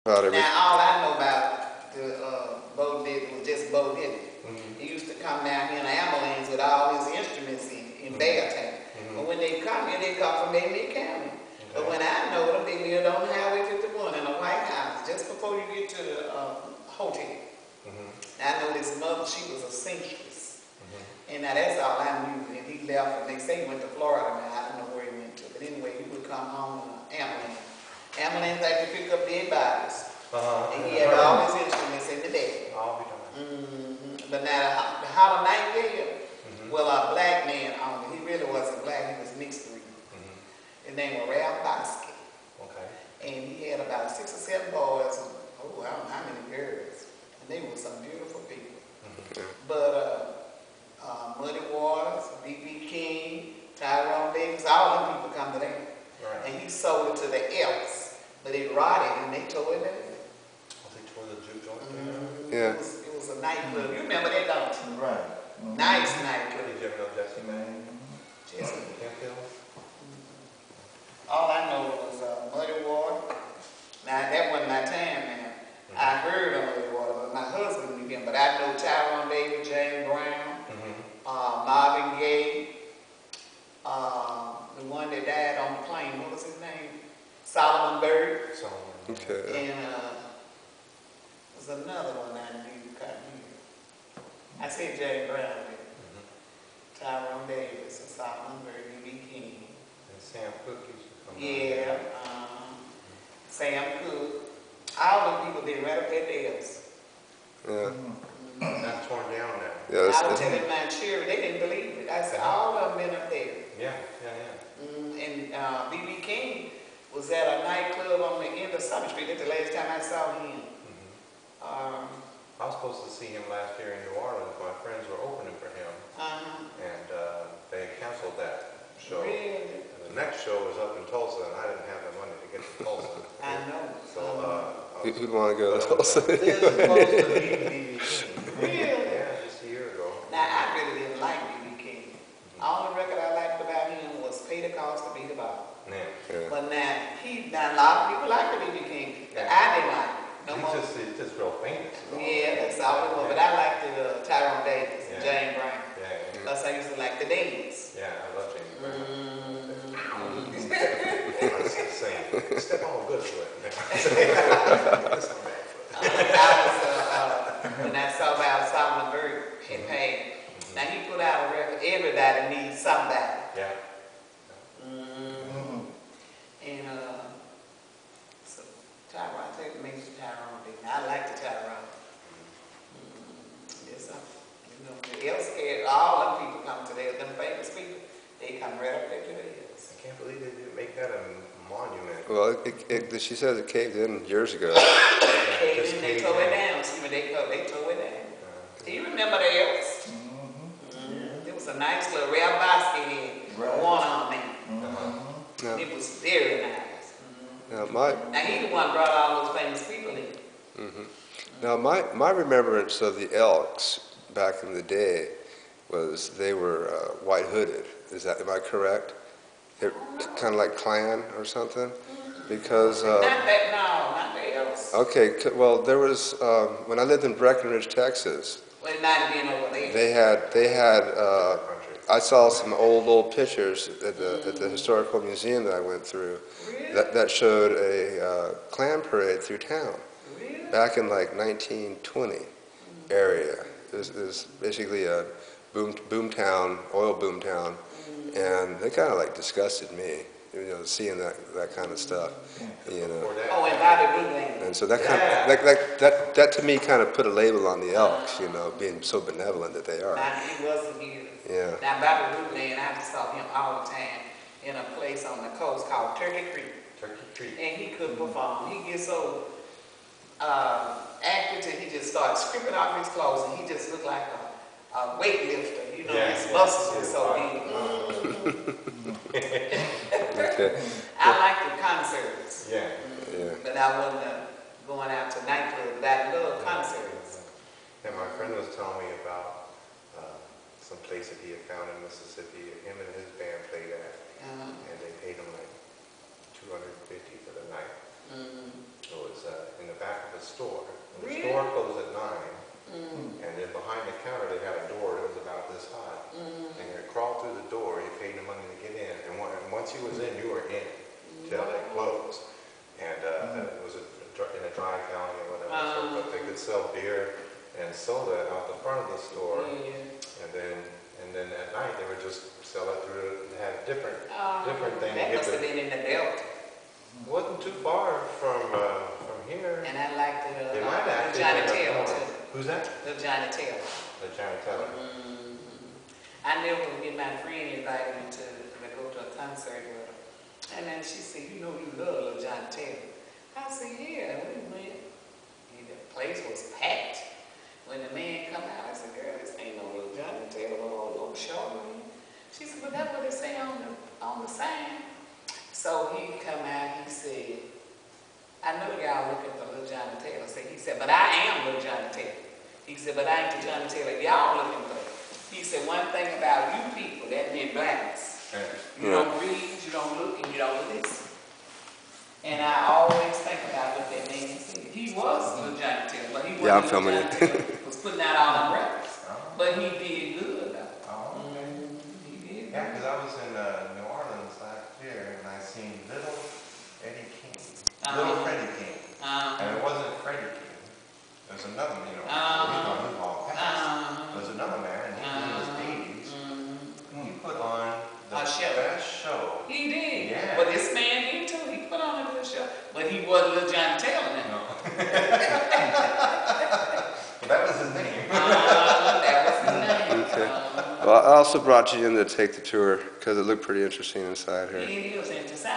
Now, all I know about the Bo Diddley was just Bo Diddley. He used to come down here in an ambulance with all his instruments in Beartown. But when they come here, they come from Maymead County. But when I know them, they lived on Highway 51 in a white house, just before you get to the hotel. I know his mother, she was a seamstress. And now that's all I knew. And he left, and they say he went to Florida now. I don't know where he went to. But anyway, he would come home in an ambulance. Ambulance had to pick up dead bodies. And he had all his instruments in the day. But now, the Hollow Nightingale, well, a black man owned it. He really wasn't black, he was mixed breed. His name was Ralph Bosky. And he had about 6 or 7 boys, and, oh, I don't know how many girls. And they were some beautiful people. But Muddy Waters, B.B. King, Tyrone Davis, all them people come to them. And he sold it to the Elks, but they rotted and they tore it down. Oh, they tore the juke joint down? Yeah. It was a nightclub. You remember that, don't you? Right. Nice nightclub. Did you ever know Jesse, man? Jesse. Campfield? All I know was Muddy Water. Now, that wasn't my time, man. I heard of Muddy Water, but my husband knew him. But I know Tyrone Davis, James Brown, Marvin Gaye, the one that died on the plane, what was his name? Solomon Bird. And there's another one I knew, I said James Brown, Tyrone Davis, and Solomon Bird, B.B. King. And Sam Cooke used to come. Yeah, Sam Cooke. All the people been right up at theirs. That's torn down now. I was telling my children, they didn't believe it. I said, all of them been up there. And B.B. King was at a nightclub on the end of Summer Street. That's the last time I saw him. I was supposed to see him last year in New Orleans. My friends were opening for him. And they canceled that show. Really? And the next show was up in Tulsa, and I didn't have the money to get to Tulsa. I know. So, who'd want to go to Tulsa? This was supposed to be B.B. King. Really? Yeah, just a year ago. Now, I really didn't like B.B. King. All the record I liked about him was Pay the Cost to Be the Ball. But now, a lot of people like the B.B. King. But I didn't like it. He's just real famous. Yeah, that's all it was. But I liked the Tyrone Davis and James Brown. Plus, I used to like the dance. Yeah, I love James Brown. I was saying, step on a good foot. When I saw about Solomon Bird had paid. Now, he put out a record, Everybody Needs Somebody. And so Tyrone, I take the major Tyrone. I like the Tyrone. Yes, the else scared. All them people come to there. Them famous people, they come right up there to the hills. I can't believe they didn't make that a monument. Well, she says it caved in years ago. Caved in, they tore it down. See when they tore it down. Do you remember the Elks? It was a nice little Ralph Bosky had one on me. It was very nice. Now he the one brought all those famous people in. Now my remembrance of the Elks back in the day was they were white hooded. Am I correct? They're kind of like Klan or something, because not the Elks. Okay, well there was when I lived in Breckenridge, Texas. Well, it might have been over there. They had. I saw some old pictures at the historical museum that I went through. Really? That showed a Klan parade through town. Really? Back in like 1920 area. It was basically a boom town, oil boom town, and they kind of like disgusted me, seeing that kind of stuff, Oh, and Bobby Blue. And so that to me kind of put a label on the Elks, being so benevolent that they are. Now, he wasn't here. Yeah. Now, Bobby Blue, I saw him all the time in a place on the coast called Turkey Creek. And he couldn't perform. He gets so active till he just started stripping off his clothes, and he just looked like a weightlifter. His muscles were so big. I like the concerts. But I wasn't going out to nightclubs, but I love concerts. And my friend was telling me about some place that he had found in Mississippi. Him and his band played at, and they paid him like $250 for the night. It was in the back door closed at 9, and then behind the counter they had a door that was about this high. And you crawled through the door, you paid the money to get in, and once you was in, you were in till they closed. And it was in a dry county or whatever, but they could sell beer and soda out the front of the store, and then at night they would just sell it through. They had different things. That must have been in the Delta. It wasn't too far from here. And I liked They might have the Johnny Taylor too. Who's that? The Johnny Taylor. The Johnny Taylor. I never forget my friend invited me to go to a concert with her. And then she said, you know you love little Johnny Taylor. I said, yeah, we went. And the place was packed. When the man come out, I said, girl, this ain't no little Johnny Taylor, no short man. She said, but that's what they say on the sign. So he come out, he said, I know y'all look at the little Johnny Taylor. He said, but I am little Johnny Taylor. He said, but I ain't the Johnny Taylor y'all looking for. He said, one thing about you people, that means blackness. You don't read, you don't look, and you don't listen. And I always think about what that man said. He was little Johnny Taylor, but he wasn't I'm filming it. was putting out all them records. But he did good, though. He did. Yeah, because I was in New Orleans last year, and I seen little Eddie King, little Freddie King, and it wasn't Freddie King. There's another, he's on his long past. There's another man, and he in his 80s. He put on the best show. He did. Yeah. But this man did too. He put on a good show. But he wasn't little Johnny Taylor now. No. Well, that was his name. That was his name. Okay. Well, I also brought you in to take the tour because it looked pretty interesting inside here. It is interesting.